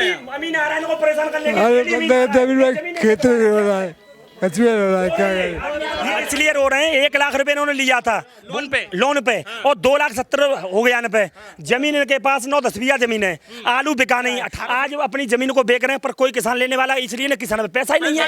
रहे हैं? अमीन आ रहा है, इनको परेशान कर लेंगे। अरे बंदा खेत में रो रहा है, कचुआ रो रहा है, क्या करें? ये इसलिए रो रहे हैं, 1 लाख रुपए इन्होंने लिया था लोन पे और 2,70,000 हो गया इन पे। जमीन इनके पास 9-10 बीघा जमीन है, आलू बिका नहीं। आज अपनी जमीन को बेच रहे हैं, पर कोई किसान लेने वाला इसलिए ना, किसान पे पैसा ही नहीं है,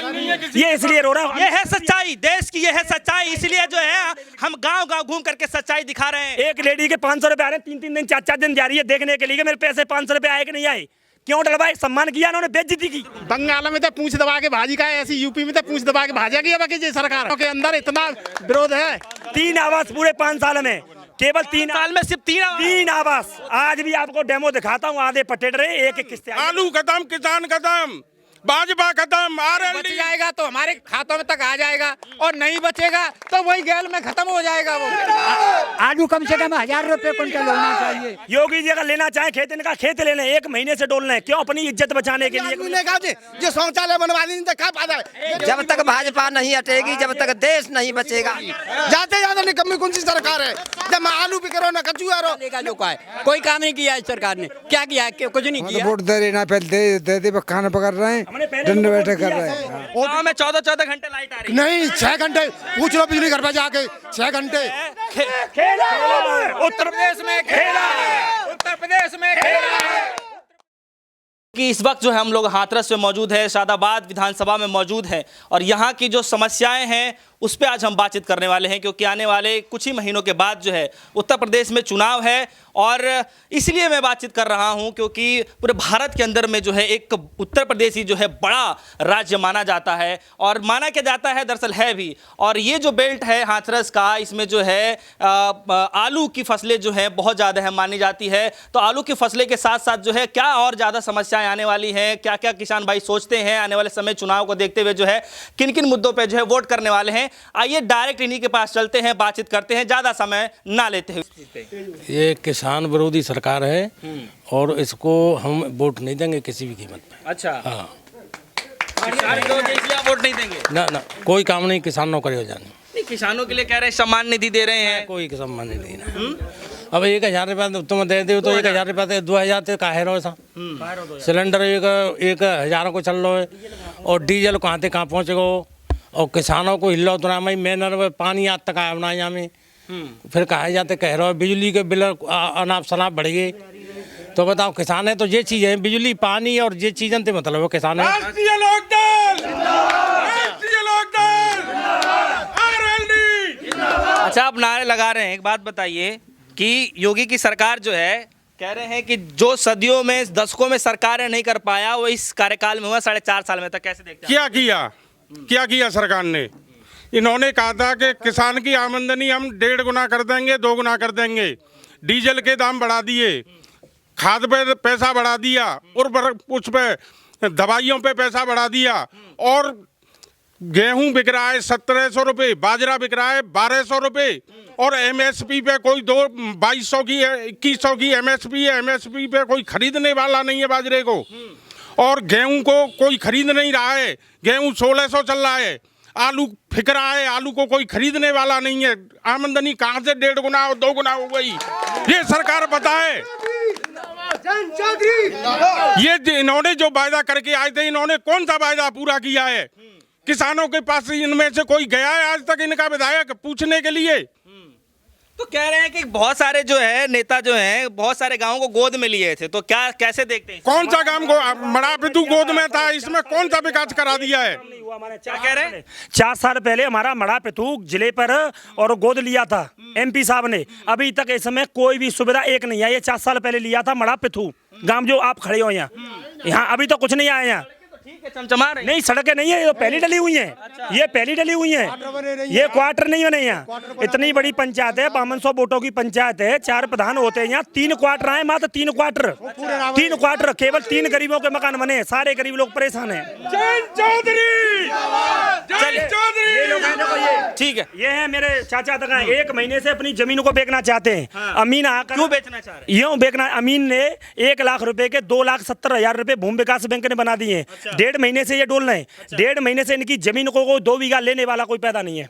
ये इसलिए रो रहा है। ये है सच्चाई देश की, ये है सच्चाई। इसलिए जो है हम गांव गांव घूम करके सच्चाई दिखा रहे हैं। एक लेडी के 500 रुपए आ रहे हैं, 3-3 दिन 4-4 दिन जा रही है देखने के लिए मेरे पैसे 500 रुपए आए कि नहीं आए। क्यों डलवाए? सम्मान किया इन्होंने, बेइज्जती की। बंगाल में तो पूंछ दबा के भाजी का है, ऐसी यूपी में तो पूंछ दबा के भाजेगी अब की सरकार के अंदर इतना विरोध है। 3 आवास पूरे 5 साल में, केवल 3 साल में सिर्फ 3 आवास। आज भी आपको डेमो दिखाता हूँ, आधे पटेट रहे, एक किस्ते। आलू खत्म, किसान खत्म, भाजपा खत्म, बच जाएगा तो हमारे खातों में तक आ जाएगा, और नहीं बचेगा तो वही गैल में खत्म हो जाएगा। वो आलू कम से कम 1000 रुपए कुंटल होना चाहिए। योगी जी अगर लेना चाहे खेत, इनका खेत ले लें, 1 महीने से डोलना है। क्यों? अपनी इज्जत बचाने के लिए। जो शौचालय बनवा दी क्या फायदा है? जब तक भाजपा नहीं हटेगी, जब तक देश नहीं बचेगा। जाते जाते निकम्मी कौन सी सरकार है? जब आलू बिक रहा, ना कचुआ रहा, कोई काम नहीं किया इस सरकार ने। क्या किया? कुछ नहीं किया। वोट दे ना, पहले दे खाना पकड़ रहे हैं, डंडे बैठे कर रहे हैं। गांव में 14-14 घंटे लाइट आ रही है। नहीं 6 घंटे पूछ लो बिजली घर पे जाके, 6 घंटे। उत्तर प्रदेश में खेला, उत्तर प्रदेश में खेला। कि इस वक्त जो है हम लोग हाथरस में मौजूद है, शादाबाद विधानसभा में मौजूद है, और यहाँ की जो समस्याएं हैं उस पर आज हम बातचीत करने वाले हैं, क्योंकि आने वाले कुछ ही महीनों के बाद जो है उत्तर प्रदेश में चुनाव है। और इसलिए मैं बातचीत कर रहा हूं क्योंकि पूरे भारत के अंदर में जो है एक उत्तर प्रदेश ही जो है बड़ा राज्य माना जाता है, और माना क्या जाता है, दरअसल है भी। और ये जो बेल्ट है हाथरस का, इसमें जो है आलू की फसलें जो है बहुत ज़्यादा है मानी जाती है। तो आलू की फसलें के साथ साथ जो है क्या और ज़्यादा समस्याएं आने वाली हैं, क्या क्या किसान भाई सोचते हैं आने वाले समय चुनाव को देखते हुए जो है किन किन मुद्दों पर जो है वोट करने वाले हैं, आइए डायरेक्ट इन्हीं के पास चलते हैं, बातचीत करते हैं, ज़्यादा समय ना लेते हुए। ये किसान विरोधी सरकार है और इसको हम वोट नहीं देंगे किसी भी कीमत पे। अच्छा, हाँ, किसान विरोधी इसलिए आप वोट नहीं देंगे? ना ना, कोई काम नहीं किसानों करे हो जाने। नहीं, किसानों के लिए कह रहे हैं सम्मान निधि दे रहे हैं। कोई सम्मान नहीं देना। अब 1000 रुपया तुम दे दो तो 1000 रुपया 2000 से काहे रहो ऐसा? सिलेंडर 1000 को चल रहा है, और डीजल कहाँ से कहाँ पहुँच गो, और किसानों को हिलो तो ना मेनर पानी आज तक आया ना यहाँ में। फिर कहा जाते कह रहे हो बिजली के बिल अनाप शनाप बढ़ गए। तो बताओ किसान है तो ये चीज़ है, बिजली पानी और ये चीज़ें तो मतलब वो किसान है। अच्छा, आप नारे लगा रहे हैं, एक बात बताइए कि योगी की सरकार जो है कह रहे हैं कि जो सदियों में दशकों में सरकारें नहीं कर पाया वो इस कार्यकाल में हुआ 4.5 साल में। तक कैसे देखते हैं? क्या किया सरकार ने? इन्होंने कहा था कि किसान की आमदनी हम 1.5 गुना कर देंगे, 2 गुना कर देंगे। डीजल के दाम बढ़ा दिए, खाद पे पैसा बढ़ा दिया, और उस पे दवाइयों पे पैसा बढ़ा दिया, और गेहूं बिक रहा है 1700 रुपये, बाजरा बिक रहा है 1200 रुपये, और एमएसपी पे कोई 2200 की 2100 की एमएसपी है। एमएसपी पे कोई खरीदने वाला नहीं है बाजरे को, और गेहूं को कोई खरीद नहीं रहा है। गेहूं 1600 चल रहा है। आलू फिक रहा है, आलू को कोई खरीदने वाला नहीं है। आमदनी कहाँ से 1.5 गुना और 2 गुना हो गई? ये सरकार बताए। ये इन्होंने जो वायदा करके आए थे, इन्होंने कौन सा वायदा पूरा किया है? किसानों के पास इनमें से कोई गया है आज तक इनका विधायक पूछने के लिए? तो कह रहे हैं कि बहुत सारे जो है नेता जो हैं बहुत सारे गांवों को गोद में लिए थे, तो क्या कैसे देखते हैं? कौन सा गांव को बड़ा पितू गोद में था? इसमें कौन सा विकास करा दिया है? क्या कह रहे हैं? 4 साल पहले हमारा मड़ा पिथू जिले पर और गोद लिया था MP साहब ने। अभी तक इस समय कोई भी सुविधा एक नहीं आई। ये 4 साल पहले लिया था मड़ा पिथू गांव, जो आप खड़े हो यहाँ अभी तो कुछ नहीं आया यहाँ। ठीक है, चमचमा रहे नहीं, सड़कें नहीं है, ये पहली डली हुई हैं। ये पहली डली हुई हैं, ये क्वार्टर नहीं बने यहाँ। इतनी बड़ी पंचायत है, 5200 वोटों की पंचायत है, 4 प्रधान होते हैं यहाँ, 3 क्वार्टर आए, मात्र 3 क्वार्टर, 3 क्वार्टर, केवल 3 गरीबों के मकान बने। सारे गरीब लोग परेशान हैं। ठीक है, ये है मेरे चाचा तक 1 महीने से अपनी जमीन को बेचना चाहते हैं। हाँ। अमीन आकर क्यों बेचना चाह रहे हैं? यूँ बेचना, अमीन ने 1 लाख रुपए के 2,70,000 रुपए भूमि विकास बैंक ने बना दिए। 1.5 महीने से ये डोल रहे हैं। 1.5 महीने से इनकी जमीन को 2 बीघा लेने वाला कोई पैदा नहीं है,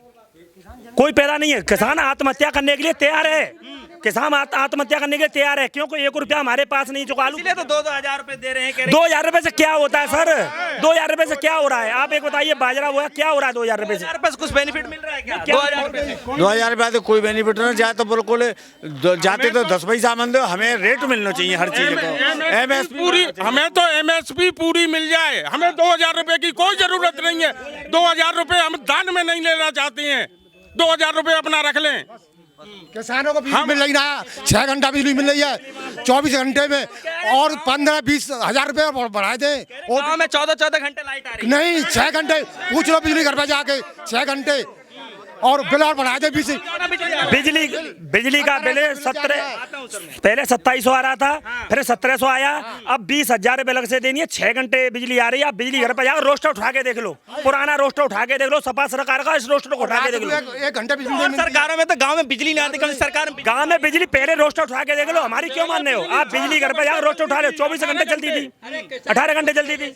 कोई पैदा नहीं है। किसान आत्महत्या करने के लिए तैयार है, किसान आत्महत्या करने के लिए तैयार है, क्योंकि 1 रुपया हमारे पास नहीं चुका। आलू इसलिए तो 2-2 रुपए दे रहे हैं, कह रहे हैं। 2000 रुपए से क्या होता है सर? 2000 रुपए से क्या हो रहा है? आप एक बताइए, बाजरा हुआ क्या हो रहा है 2000 रुपए से? 2000 रुपए से कुछ बेनिफिट मिल रहा है क्या? 2000 रुपए से 2000 रुपया तो कोई बेनिफिट नहीं जाए, तो बिल्कुल जाते तो 10 पैसा मन दो, हमें रेट मिलना चाहिए हर चीज को। एमएसपी पूरी, हमें तो एमएसपी पूरी मिल जाए, हमें 2000 रुपए की कोई जरूरत नहीं है। 2000 रुपए हम दान में नहीं लेना चाहते हैं, 2000 रुपए अपना रख लें। किसानों को बिजली मिल रही ना, 6 घंटा बिजली मिल रही है 24 घंटे में, और 15-20 हजार रुपए बढ़ाए थे। और गाँव में 14-14 घंटे लाइट आ रही है। नहीं, 6 घंटे पूछ लो बिजली घर पे जाके, 6 घंटे और बिल और बढ़ाए थे। बिजली का बिल 17, पहले 2700 आ रहा था, फिर 1700 आया, अब 20,000 रुपए अलग से देनी है। 6 घंटे बिजली आ रही है। आप बिजली घर पे जाओ, रोस्टर उठा के देख लो, पुराना रोस्टर उठा के देख लो, सपा सरकार का, इस रोस्टर को उठा के देख लो। 1 घंटा बिजली और सरकारों में तो गांव में बिजली नहीं आती, कभी सरकार में गांव में बिजली, पहले रोस्टर उठा के देख लो, हमारी क्यों मान रहे हो? आप बिजली घर पे जाओ, रोस्टर उठा लो, 24 घंटे चलती थी, 18 घंटे चलती थी।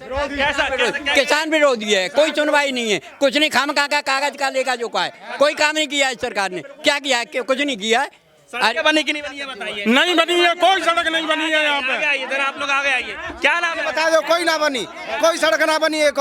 किसान विरोधी है, कोई सुनवाई नहीं है, कुछ नहीं, खाम का कागज का लेगा जो का है, कोई काम नहीं किया है सरकार ने। क्या किया है? कुछ नहीं किया है। सड़कें बनी कि नहीं बनी है बताइए। नहीं बनी है, कोई सड़क नहीं बनी है यहाँ पे। आगे आइए, इधर आप लोग आगे आइए। क्या नाम है? बता दो, कोई ना बनी, कोई सड़क ना बनी है,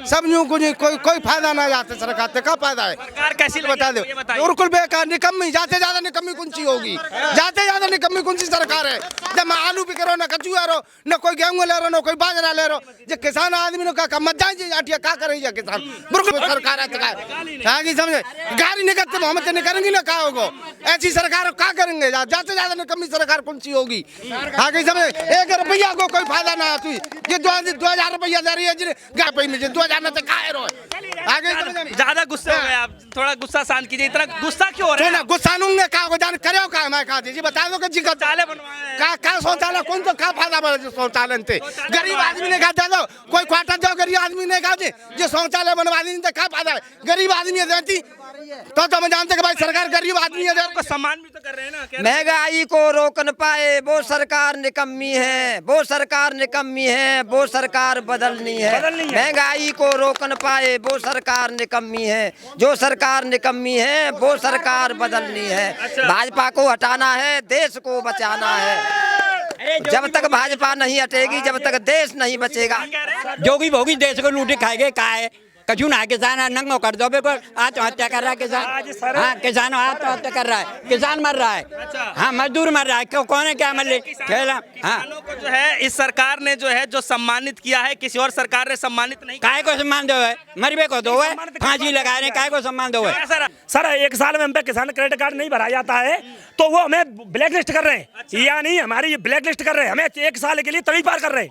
सब यूं कुछ कोई फायदा ना जाते सरकार से, क्या फायदा है? सरकार कैसी लगी बता दो, आपको ये बताइए। बिल्कुल बेकार, निकम्मी, जाते ज्यादा निकम्मी कौन सी होगी? जाते ज्यादा निकम्मी कौन सी सरकार है? जब मैं आलू बिक रहा, न कचुआ रहो, न कोई गेहूं ले रहा, न कोई बाजरा ले रहा, जो किसान आदमी ने कहा मत जाए आटिया, क्या करेंगे किसान? बिल्कुल सरकार है, समझे, गाड़ी निकलते हम निकलेंगे ना, क्या होगा? ऐसी सरकार क्या करेंगे? जाते ज्यादा निकम्मी सरकार कौन सी होगी? आगे समझे, 1 रुपया को कोई फायदा ना आती, ये 2000 रुपया दे रही है, 2000 आगे ज्यादा गुस्से हो गए आप, थोड़ा गुस्सा शांत कीजिए। इतना गुस्सा क्यों हो रहा है? गुस्सा नूंगे का को जान करे का मैं कहा जी बता दो कि जी शौचालय बनवाए हैं। का शौचालय कौन तो का फायदा बड़ा शौचालय से? गरीब आदमी ने कहा दो, कोई क्वार्टर दो, गरीब आदमी ने कहा जो शौचालय बनवा दी तो क्या फायदा है? गरीब आदमी देती तो हम जानते कि भाई सरकार गरीब आदमी है, आपको सम्मान भी तो कर रहे हैं ना। महंगाई को रोक न पाए वो सरकार निकम्मी है, वो सरकार निकम्मी है, वो सरकार बदलनी है। महंगाई को रोक न पाए वो सरकार निकम्मी है, जो सरकार निकम्मी है वो सरकार बदलनी है। भाजपा को हटाना है, देश को बचाना है। जब तक भाजपा नहीं हटेगी, जब तक देश नहीं बचेगा। जोगी भोगी देश को लूटे खाएंगे, का है कछु ना, किसान नंगो कर दो, बिल्कुल आत्महत्या कर रहा है किसान। हाँ, किसान आत्महत्या कर रहा है, किसान मर रहा है, हाँ मजदूर मर रहा है, क्यों, कौन है क्या मर रही? हाँ, किसानों को जो है इस सरकार ने जो है जो सम्मानित किया है, किसी और सरकार ने सम्मानित नहीं। काय को सम्मान दो है? मरबे को दो है, फांसी लगा रहे, काय को सम्मान दो है? सर 1 साल में हम पे किसान क्रेडिट कार्ड नहीं भरा जाता है, तो वो हमें ब्लैक लिस्ट कर रहे हैं। या नहीं, हमारी ये ब्लैक लिस्ट कर रहे हैं, हमें 1 साल के लिए तड़ी पार कर रहे हैं,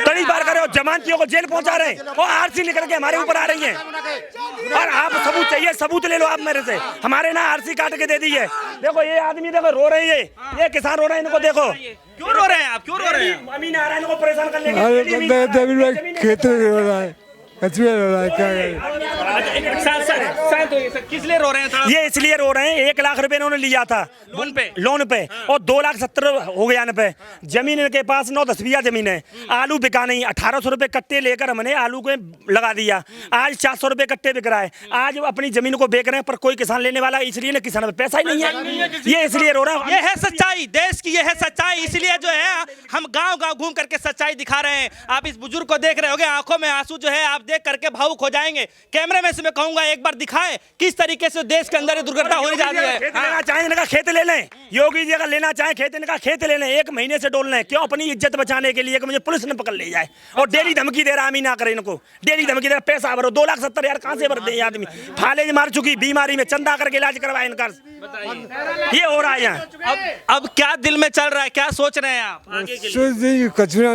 तड़ी पार कर रहे हो, जमानतियों को जेल पहुंचा रहे हैं, और आरसी निकल के हमारे ऊपर आ रही है। और आप सबूत चाहिए, सबूत ले लो आप मेरे से, हमारे ना आरसी काट के दे दी है। देखो ये आदमी देखो रो रहे हैं, ये किसान रो रहे हैं, इनको देखो क्यों रो रहे हैं आप, क्यों रो रहे हैं? अमीन आ रहा है इनको परेशान करने के अरे लिए। बंदा खेत में रो रहा है, कचुआ रो रहा है, क्या करें? किस लिए रो रहे हैं? ये इसलिए रो रहे हैं, 1 लाख रुपए इन्होंने लिया था लोन पे, और 2,70,000 हो गया इन पे। जमीन इनके पास 9-10 बीघा जमीन है, आलू बिका नहीं, 1800 रुपए कट्टे लेकर हमने आलू को लगा दिया। आज 400 रुपए कट्टे बिक रहा है। आज अपनी जमीन को बेच रहे हैं, पर कोई किसान लेने वाला, इसलिए ना किसान पे पैसा ही नहीं है, ये इसलिए रो रहा है। ये है सच्चाई, देश की ये है सच्चाई, इसलिए जो है हम गांव-गांव घूम करके सच्चाई दिखा रहे हैं। आप इस बुजुर्ग को देख रहे होंगे, आंखों में आंसू जो है आप देख करके भावुक हो जाएंगे। कैमरे में से मैं कहूंगा एक बार दिखाएं किस तरीके से देश के अंदर ये दुर्घटना होने जा रही है। खेत लेना चाहें इनका खेत ले लें, योगी जी अगर लेना चाहें खेत, इनका खेत ले लें, 1 महीने से डोल लें। क्यों? अपनी इज्जत बचाने के लिए कि मुझे पुलिस ने पकड़ ले जाए, और डेली धमकी दे रहा है, ना करे इनको, डेली धमकी दे रहा, पैसा भरो, 2,70,000 कहाँ से भर दे आदमी? फालेज मार चुकी, बीमारी में चंदा करके इलाज करवाए इनका, ये हो रहा है यहाँ। अब क्या दिल में चल रहा है, क्या सोच रहे हैं आप आगे के लिए? कचुआ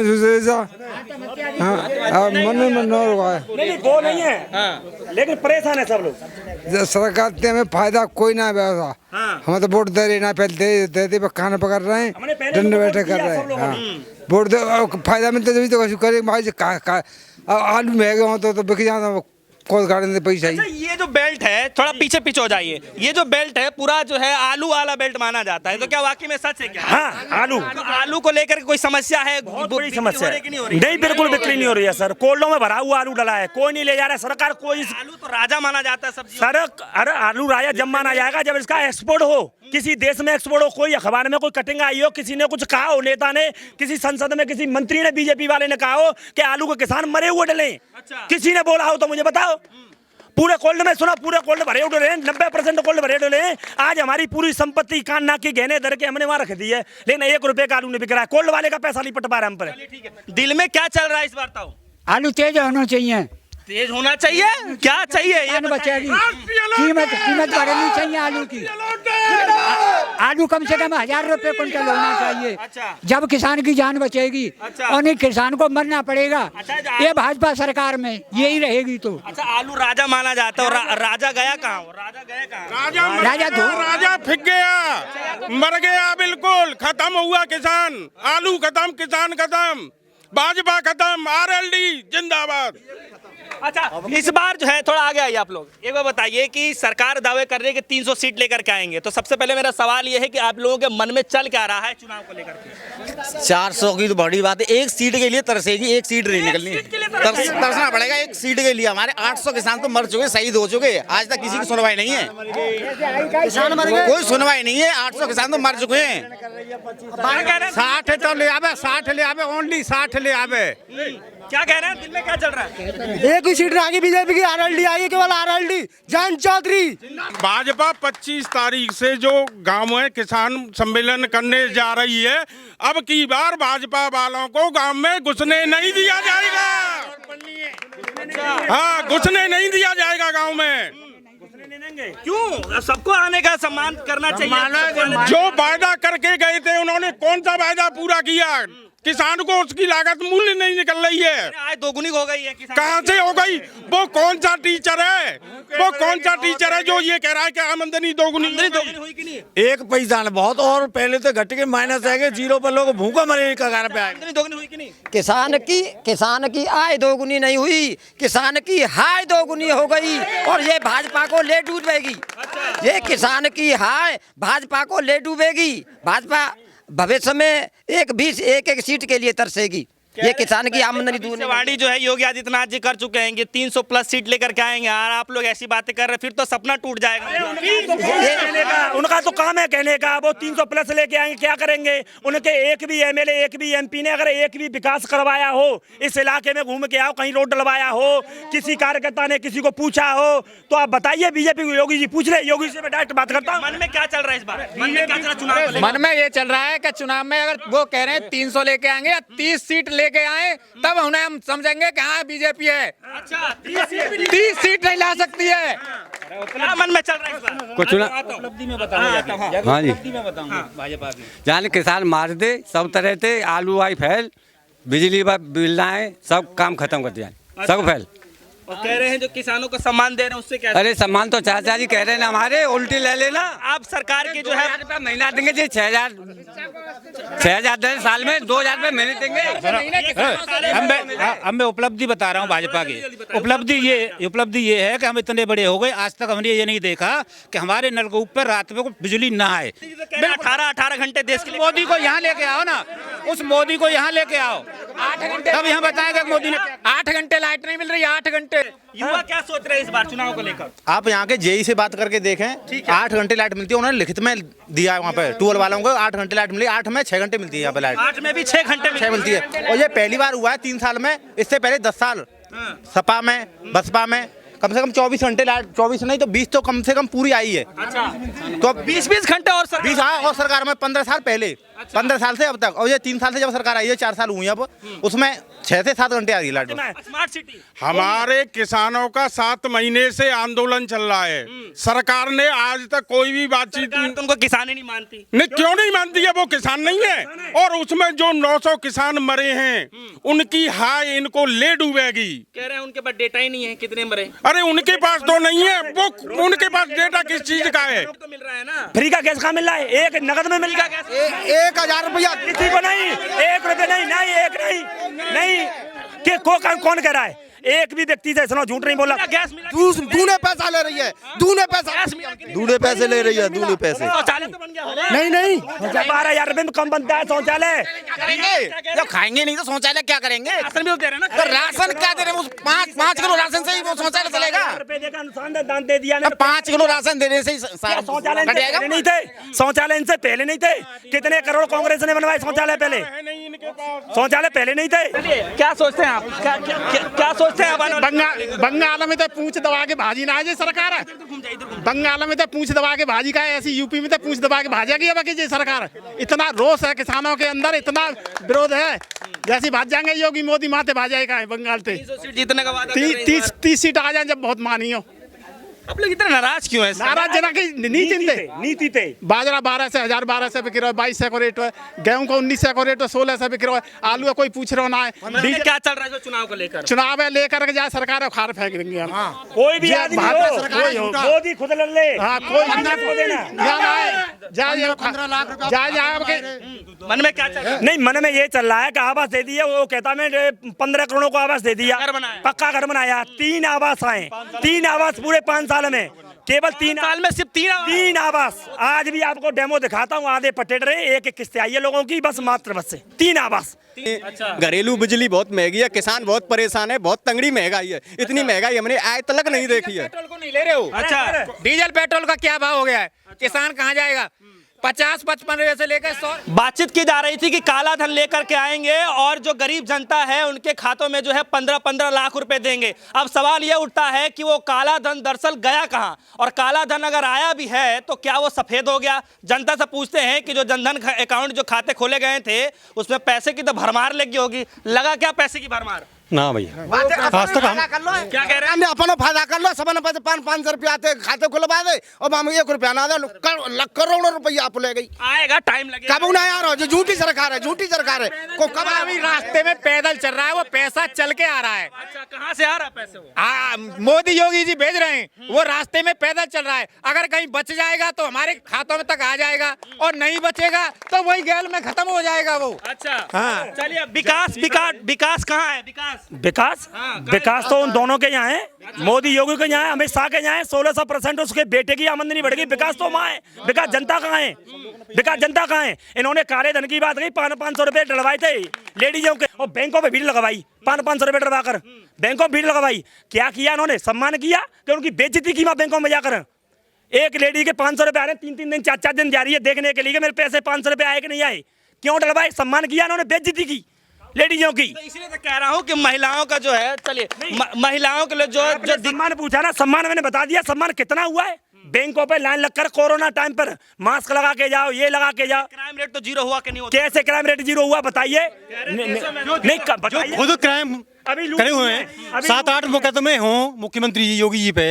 मन में न रहा है, नहीं वो नहीं है, लेकिन परेशान है सब लोग। सरकार से हमें फायदा कोई ना व्यवस्था, हम तो वोट दे रहे ना, पहले दे खाना पकड़ रहे हैं, दंड बैठक कर रहे हैं। हाँ, वोट दे फायदा मिलता जब तो कुछ करेंगे भाई। आलू महंगे हो तो बिक जाता, कोल गाड़ने पैसा ही। अच्छा, ये जो बेल्ट है, थोड़ा पीछे हो जाइए, ये जो बेल्ट है पूरा जो है आलू वाला बेल्ट माना जाता है, तो क्या वाकई में सच है क्या? हाँ, आलू को लेकर कोई समस्या है? बहुत बड़ी समस्या है। नहीं, बिल्कुल बिक्री नहीं हो रही है सर, कोल्डों में भरा हुआ आलू डला है, कोई नहीं ले जा रहा है। सरकार कोई, आलू तो राजा माना जाता है सब्जी। सर अरे आलू राजा जब माना जाएगा जब इसका एक्सपोर्ट हो, किसी देश में एक्सपोर्ट हो, कोई अखबार में कोई कटिंग आई हो, किसी ने कुछ कहा हो, नेता ने, किसी संसद में किसी मंत्री ने, बीजेपी वाले ने कहा हो कि आलू के किसान मरे हुए डले, किसी ने बोला हो तो मुझे बताओ। पूरे कोल्ड में सुना, पूरे कोल्ड भरे उड़े हैं, 90% कोल्ड भरे उड़े हैं। आज हमारी पूरी संपत्ति कान नाक की गहने धर के हमने वहां रख दी है, लेकिन 1 रुपए का आलू नहीं बिक रहा है। कोल्ड वाले का पैसा नहीं पट पा रहा हम पर। दिल में क्या चल रहा है इस बार? ताऊ आलू तेज होना चाहिए, तेज होना चाहिए, क्या चाहिए ये बचेगी, कीमत बढ़नी चाहिए आलू की। आलू कम से कम 1000 रुपए क्विंटल होना चाहिए। जब किसान की जान बचेगी और नहीं किसान को मरना पड़ेगा। ये भाजपा सरकार में यही रहेगी तो। अच्छा, आलू राजा माना जाता है और राजा गया कहाँ? राजा गया कहाँ? राजा फिक गया, मर गया, बिल्कुल खत्म हुआ किसान। आलू खत्म, किसान खत्म, भाजपा खत्म, आरएलडी जिंदाबाद। अच्छा, इस बार जो है थोड़ा आगे आइए आप लोग। एक बार बताइए कि सरकार दावे कर रही है कि 300 सीट लेकर के आएंगे, तो सबसे पहले मेरा सवाल ये है कि आप लोगों के मन में चल क्या रहा है चुनाव को लेकर के? 400 की तो बड़ी बात है, एक सीट के लिए तरसेगी, एक सीट नहीं निकलनी, तरसना पड़ेगा एक सीट के लिए। हमारे 800 किसान तो मर चुके, शहीद हो चुके, आज तक किसी की सुनवाई नहीं है, कोई सुनवाई नहीं है। 800 किसान तो मर चुके हैं। 60 तो ले आवे, 60 ले आवे, ओनली 60 ले आवे। क्या कह रहे हैं, दिल में क्या चल रहा है? एक ही सीट आगे बीजेपी की, आरएलडी आई, केवल आरएलडी, जयंत चौधरी। भाजपा 25 तारीख से जो गांव में किसान सम्मेलन करने जा रही है, अब की बार भाजपा वालों को गांव में घुसने नहीं दिया जाएगा। हाँ, घुसने नहीं दिया जाएगा गांव में। क्यों? सबको आने का सम्मान करना चाहिए। जो वायदा करके गए थे उन्होंने कौन सा वायदा पूरा किया? किसान को उसकी लागत मूल्य नहीं निकल रही है, आय दोगुनी हो गई है। कहाँ से हो गई? वो कौन सा टीचर है, वो कौन सा टीचर है जो ये कह रहा है कि आमदनी दोगुनी हुई कि नहीं? एक पैसा न बहुत, और पहले तो घट के माइनस है, जीरो पर लोग भूखा मरे कगार पे आए। दोगुनी हुई कि नहीं? किसान की आय दोगुनी नहीं हुई, किसान की हाय दोगुनी हो गई और ये भाजपा को ले डूबेगी। ये किसान की हाय भाजपा को ले डूबेगी। भाजपा भविष्य में एक सीट के लिए तरसेगी। ये किसान की आमदनी दूर वाणी जो है योगी आदित्यनाथ जी कर चुके हैं कि 300 प्लस सीट लेकर के आएंगे, और आप लोग ऐसी बातें कर रहे हैं, फिर तो सपना टूट जाएगा। उनका तो काम है कहने का, वो 300 प्लस लेके आएंगे, क्या करेंगे? उनके एक भी एमएलए, एक भी एमपी ने अगर एक भी विकास करवाया हो, इस इलाके में घूम के आओ, कहीं रोड डलवाया हो, किसी कार्यकर्ता ने किसी को पूछा हो, तो आप बताइए। बीजेपी को योगी जी पूछ रहे, योगी जी से मैं डायरेक्ट बात करता हूँ। मन में क्या चल रहा है इस बार? मन में क्या चल रहा चुनाव? मन में ये चल रहा है कि चुनाव में अगर वो कह रहे हैं 300 लेके आएंगे या 30 सीट लेके आए, तब उन्हें हम समझेंगे कि हाँ बीजेपी है। अच्छा, 30 सीट नहीं ला सकती है। क्या मन में चल रहा है इस बार? कुछ उपलब्धि में बताऊंगा। हाँ जी, भाजपा की जान किसान मार दे, सब तरह से आलू आई फैल, बिजली बिल आए, सब काम खत्म कर दिया, सब फैल। और कह रहे हैं जो किसानों को सम्मान दे रहे हैं उससे क्या? अरे सम्मान तो चाचा जी कह रहे हैं ना, हमारे उल्टी ले लेना। आप सरकार के जो है महीना देंगे जी, 6,000 दें साल में, 2,000 रुपये महीने देंगे। अब मैं उपलब्धि बता रहा हूँ भाजपा की। उपलब्धि ये है कि हम इतने बड़े हो गए, आज तक हमने ये नहीं देखा कि हमारे नलकूप पर रात में बिजली ना आए। 18 घंटे देश के लिए। मोदी को यहाँ लेके आओ ना, उस मोदी को यहाँ लेके आओ, 8 घंटे तब यहाँ बताएगा मोदी ने 8 घंटे लाइट नहीं मिल रही, 8 घंटे। युवा क्या सोच रहे हैं इस बार चुनाव को लेकर? आप यहाँ के जेई से बात करके देखें, 8 घंटे लाइट मिलती है, उन्होंने लिखित में दिया है वहाँ पे टूल वालों को 8 घंटे लाइट मिली, 8 में 6 घंटे मिलती है यहाँ पे लाइट, 8 में भी 6 घंटे 6 मिलती है। और ये पहली बार हुआ है 3 साल में, इससे पहले 10 साल सपा में बसपा में कम से कम 24 घंटे लाइट, 24 नहीं तो 20 तो कम से कम पूरी आई है। अच्छा, तो 20 घंटे और 20 और सरकार में 15 साल पहले, 15 साल से अब तक, और ये 3 साल से जब सरकार आई है, 4 साल हुई है अब, उसमें 6 से 7 घंटे आ रही लाइट। स्मार्ट सिटी हमारे किसानों का 7 महीने से आंदोलन चल रहा है, सरकार ने आज तक कोई भी बातचीत उनको किसान ही नहीं मानती। नहीं, क्यों नहीं मानती है? वो किसान नहीं है, और उसमें जो 900 किसान मरे हैं उनकी हाय इनको ले डूबेगी। कह रहे हैं उनके पास डेटा ही नहीं है कितने मरे। अरे उनके पास तो नहीं है, वो उनके पास डेटा किस चीज का है? तो मिल रहा है ना, फ्री का गैस कहाँ मिल रहा है? एक नगद में मिल रहा है, 1000 रुपया किसी को नहीं, 1 रुपये नहीं, 1 नहीं कि कौन कह रहा है? एक भी व्यक्ति से सुनो झूठ नहीं बोला। गैस मिला दूने पैसा ले रही है, दूने पैसा, दूने पैसे ले रही है, दूने पैसे। शौचालय तो बन गया होगा। नहीं 12,000 रुपए में कम बनता है शौचालय। करेंगे जब खाएंगे नहीं तो शौचालय क्या करेंगे? राशन भी तो दे रहे हैं ना। तो राशन क्या दे रहे हैं? 5 किलो राशन से ही वो शौचालय चलेगा? रुपए देकर अनुदान दान दे दिया। 5 किलो राशन देने से ही शौचालय कट जाएगा? नहीं थे, शौचालय इनसे पहले नहीं थे। कितने करोड़ कांग्रेस ने बनवाए शौचालय पहले? शौचालय पहले नहीं थे। क्या सोचते हैं आप? क्या सोचते हैं आप? बंगाल में तो पूंछ दबा के भाजी ना है सरकार। बंगाल में तो पूंछ दबा के भाजी का है, ऐसी यूपी में तो पूंछ दबा के भाजेगी अब की सरकार। इतना रोष है किसानों के अंदर, इतना विरोध है, जैसी भाज जाएंगे योगी मोदी माथे भाजाएगा है बंगाल से। 300 सीट जीतने का वादा कर रहे हैं इस बार। 30 सीट आ जाए जब बहुत मानी हो। आप लोग इतना नाराज क्यों हैं? नाराज जना की नीति थे। बाजरा 1200 बिक रहा है, 2200 का रेट है। गेहूं को 1900 का रेट है, 1600 बिक रहा है। आलू का कोई पूछ रहा ना है। क्या चल रहा है चुनाव को लेकर? चुनाव है लेकर के जाए सरकार खार फेंक देंगे हम। कोई भी आदमी हो, मोदी खुद लड़ ले। हाँ कोई मन में क्या चल रहा है? नहीं, मन में ये चल रहा है कि आवास दे दिया। वो कहता मैं 15 करोड़ों को आवास दे दिया, पक्का घर बनाया। 3 आवास आए, 3 आवास पूरे 5 साल में, केवल 3 साल में सिर्फ 3 आवास। आज भी आपको डेमो दिखाता हूँ, आधे पटेट रहे, एक किस्त आई है लोगों की, बस मात्र बस से 3 आवास। घरेलू बिजली बहुत महंगी है, किसान बहुत परेशान है, बहुत तंगड़ी महंगाई है। इतनी महंगाई हमने आज तक नहीं देखी है। पेट्रोल को नहीं ले रहे हो? अच्छा, डीजल पेट्रोल का क्या भाव हो गया है? किसान कहाँ जाएगा? 50-55 रुपए से लेकर 100। बातचीत की जा रही थी कि काला धन लेकर के आएंगे और जो गरीब जनता है उनके खातों में जो है 15-15 लाख रुपए देंगे। अब सवाल यह उठता है कि वो काला धन दरअसल गया कहां, और काला धन अगर आया भी है तो क्या वो सफेद हो गया? जनता से पूछते हैं कि जो जनधन अकाउंट जो खाते खोले गए थे उसमें पैसे की तो भरमार लगी होगी, लगा क्या पैसे की भरमार? ना भैया, आज तक हम क्या कह रहे हैं? अपना फायदा कर लो, सब 500 रुपया आते खाते खुलवा दे और हम 1 रुपया ना दे, करोड़ों रुपया आप ले गई। आएगा, टाइम लगेगा। कब ना यार, जो झूठी सरकार है, झूठी सरकार है। को कब अभी रास्ते में पैदल चल रहा है, वो पैसा चल के आ रहा है। अच्छा, कहाँ से आ रहा है पैसे वो? हाँ, मोदी योगी जी भेज रहे हैं, वो रास्ते में पैदल चल रहा है। अगर कहीं बच जाएगा तो हमारे खातों में तक आ जाएगा, और नहीं बचेगा तो वही गैल में खत्म हो जाएगा वो। अच्छा, हाँ। चलिए, विकास कहाँ है? विकास तो उन दोनों के यहाँ है, मोदी योगी के यहाँ है, अमित शाह के यहाँ है। 1600% उसके बेटे की आमदनी बढ़ गई। विकास तो वहाँ है, विकास जनता कहाँ है? विकास जनता कहाँ है? इन्होंने काले धन की बात कही, 500 रुपए डलवाए थे लेडीजों के, और बैंकों पे भीड़ लगवाई, 500 रुपए डलवा कर बैंकों में भीड़ लगवाई। क्या किया इन्होंने? सम्मान किया कि उनकी बेइज्जती की बैंकों में जाकर। एक लेडी के 500 रुपए आ रहे हैं, 3-3 दिन 4-4 दिन जा रही है देखने के लिए मेरे पैसे 500 रुपए आए कि नहीं आए। क्यों डलवाए? सम्मान किया इन्होंने, बेइज्जती की लेडीजों की। तो इसलिए तो कह रहा हूँ कि महिलाओं का जो है, चलिए महिलाओं के लिए जो सम्मान पूछा ना, सम्मान मैंने बता दिया। सम्मान कितना हुआ है? बैंकों पे लाइन लगकर कोरोना टाइम पर मास्क लगा के जाओ, ये लगा के जाओ। क्राइम रेट तो 0 हुआ कि नहीं होता? कैसे क्राइम रेट 0 हुआ बताइए? नहीं बताइए। खुद क्राइम अभी करे हुए हैं, 7-8 मुकदमे हों मुख्यमंत्री योगी जी पे,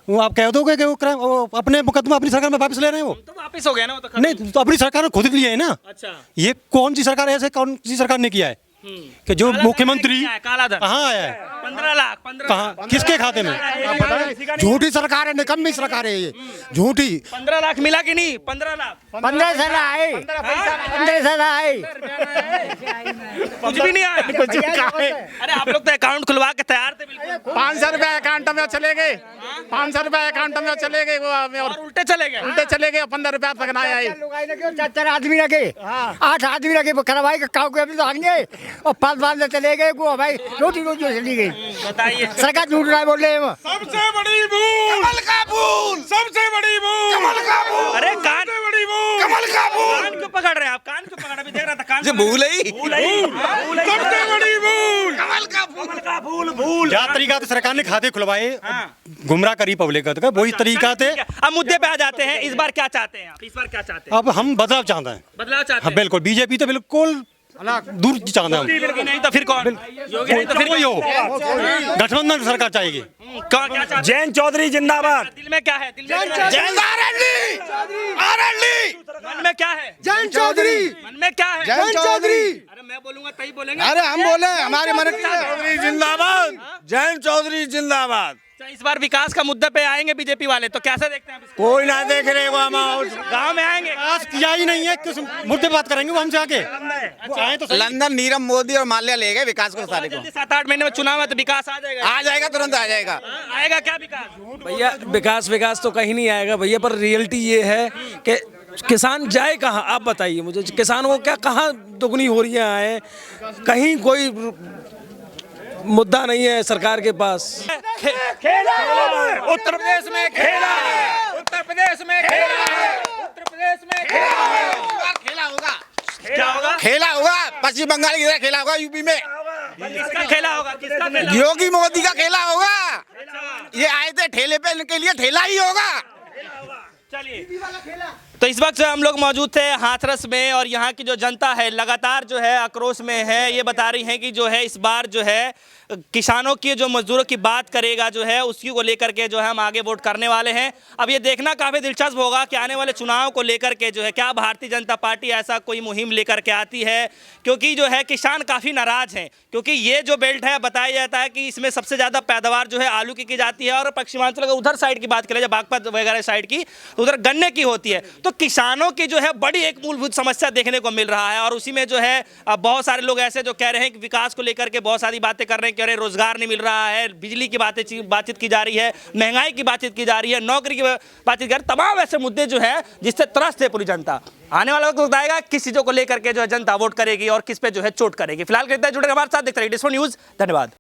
वो आप कह दोगे कि वो क्राइम अपने मुकदमा अपनी सरकार में वापस ले रहे हैं? वो तो वापस हो गया ना, वो तो नहीं, तो अपनी सरकार ने खुद लिए है ना। अच्छा, ये कौन सी सरकार है, ऐसे कौन सी सरकार ने किया है कि जो मुख्यमंत्री काला धन कहाँ आया है? 15 लाख कहाँ, किसके खाते में? झूठी सरकार है, निकम्मी सरकार है ये, झूठी। 15 लाख मिला कि नहीं? 15 लाख 15 साल आए, 15 साल आए, कुछ भी नहीं आया। अरे आप लोग तो अकाउंट खुलवा के तैयार थे बिल्कुल। 500 रुपए अकाउंट में चले गए, 500 रुपए अकाउंट में चले गए, वो और उल्टे चले गए। 15 रुपया तक ना आए। 4 आदमी लगे, 8 आदमी लगे करवाई काउ के, अभी तो आएंगे और 5 बार चले गए। वो भाई रोटी चली गई। बताइए, सरकार झूठ रहा है, बोल रहे हैं। सबसे बड़ी भूल, कमल का फूल, सबसे बड़ी भूल, कमल का फूल। अरे कान, बड़ी भूल, कमल का फूल। कान क्यों पकड़ रहे हैं आप? कान क्यों पकड़? अभी देख रहा था कान ये भूल ही सबसे बड़ी भूल, कमल का फूल। क्या तरीका से सरकार ने खाते खुलवाए, गुमराह करी पब्लिक का, वही तरीका थे। अब मुद्दे पे आ जाते हैं। इस बार क्या चाहते हैं आप? इस बार क्या चाहते हैं? अब हम बदलाव चाहते हैं। बदलाव चाहते हाँ हैं? बिल्कुल, बीजेपी तो बिल्कुल दूर चाहते हैं हम। योगी नहीं तो फिर कौन? योगी नहीं तो फिर कोई हो, गठबंधन सरकार चाहिए। कौन? क्या चाहते हैं? जैन चौधरी जिंदाबाद। दिल में क्या है? दिल में जैन मन में क्या है? जैन चौधरी, मन में क्या है? जैन चौधरी। अरे मैं बोलूंगा तभी बोलेंगे। अरे हम बोले, हमारे मन चौधरी जिंदाबाद, जैन चौधरी जिंदाबाद। इस बार विकास का मुद्दे पे आएंगे बीजेपी वाले, तो कैसे देखते हैं आप इसको? कोई ना देख रहे हम गांव में आएंगे, विकास किया ही नहीं है, किस मुद्दे बात करेंगे वो हमसे आके आए तो लंदन नीरव मोदी और माल्या ले गए विकास को सारे को। जल्दी 7-8 महीने में चुनाव है तो विकास आ जाएगा। आ जाएगा, तुरंत आ जाएगा। आएगा क्या विकास? भैया विकास तो कहीं नहीं आएगा भैया, पर रियलिटी ये है कि किसान जाए कहाँ? आप बताइए मुझे, किसानों को क्या कहाँ दुगनी हो रही है, कहीं कोई मुद्दा नहीं है सरकार के पास। उत्तर प्रदेश में खेला है, उत्तर प्रदेश में खेला है, उत्तर प्रदेश में खेला है। खेला होगा, क्या होगा? खेला होगा, पश्चिम बंगाल की तरह खेला होगा, यूपी में किसका खेला होगा? किसका खेला? योगी मोदी का खेला होगा। ये आए थे ठेले पे, इनके लिए ठेला ही होगा। चलिए, तो इस वक्त हम लोग मौजूद थे हाथरस में और यहाँ की जो जनता है लगातार जो है आक्रोश में है। ये बता रही है कि जो है इस बार जो है किसानों की, जो मजदूरों की बात करेगा जो है उसी को लेकर के जो है हम आगे वोट करने वाले हैं। अब ये देखना काफ़ी दिलचस्प होगा कि आने वाले चुनाव को लेकर के जो है क्या भारतीय जनता पार्टी ऐसा कोई मुहिम लेकर के आती है, क्योंकि जो है किसान काफ़ी नाराज हैं। क्योंकि ये जो बेल्ट है बताया जाता है कि इसमें सबसे ज़्यादा पैदावार जो है आलू की जाती है, और पश्चिमांचल अगर उधर साइड की बात करें जब बागपत वगैरह साइड की, तो उधर गन्ने की होती है। तो किसानों की जो है बड़ी एक मूलभूत समस्या देखने को मिल रहा है, और उसी में जो है बहुत सारे लोग ऐसे जो कह रहे हैं कि विकास को लेकर के बहुत सारी बातें कर रहे हैं कि अरे रोजगार नहीं मिल रहा है, बिजली की बातचीत की जा रही है, महंगाई की बातचीत की जा रही है, नौकरी की बातचीत कर, तमाम ऐसे मुद्दे जो है जिससे त्रस्त है पूरी जनता। आने वाला वक्त बताएगा किस चीजों को लेकर के जो है जनता वोट करेगी और किस पे जो है चोट करेगी। फिलहाल कहते हैं जुड़े हमारे साथ, देखते रहिए डिस्को न्यूज। धन्यवाद।